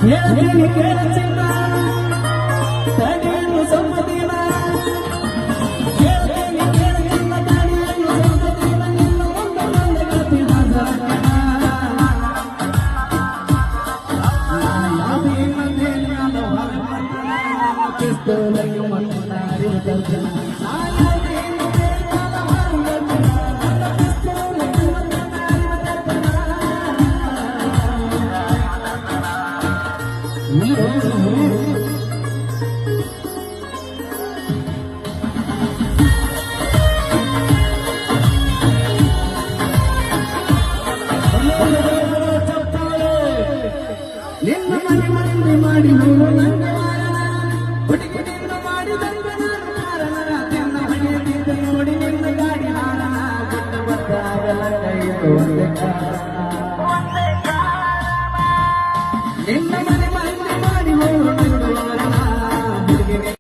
ಹೇಳ್ತೀನಿ ಕೇಳ ಚಿನ್ನ ತಡೆಯನ್ನು ಸಮ್ಮತಿನ ಹೇಳ್ತೀನಿ ಕೇಳ ಚಿನ್ನ ತಡೆಯನ್ನು ಸಮ್ಮತಿನ ನಿನ್ನ ಮುಂದೆ ಬಂದ ಗತಿ ನಿನ್ನ ಮನೆ ಮನೆ ಮಾಡಿ ನೋಡು ನನ್ನ ಹುಡುಗಿಯನ್ನು ಮಾಡಿದಂಗ ನಾನು ಕಾರಣ ನಿನ್ನ ಮನೆಯಲ್ಲಿ ನೋಡಿ ನಿನ್ನ ಗಾಡಿ ಹಾರ ಬಿಟ್ಟು ಬಂದಾಗಲ ಕೈ ಒಂದೇ ಕಾರಣ ನಿನ್ನ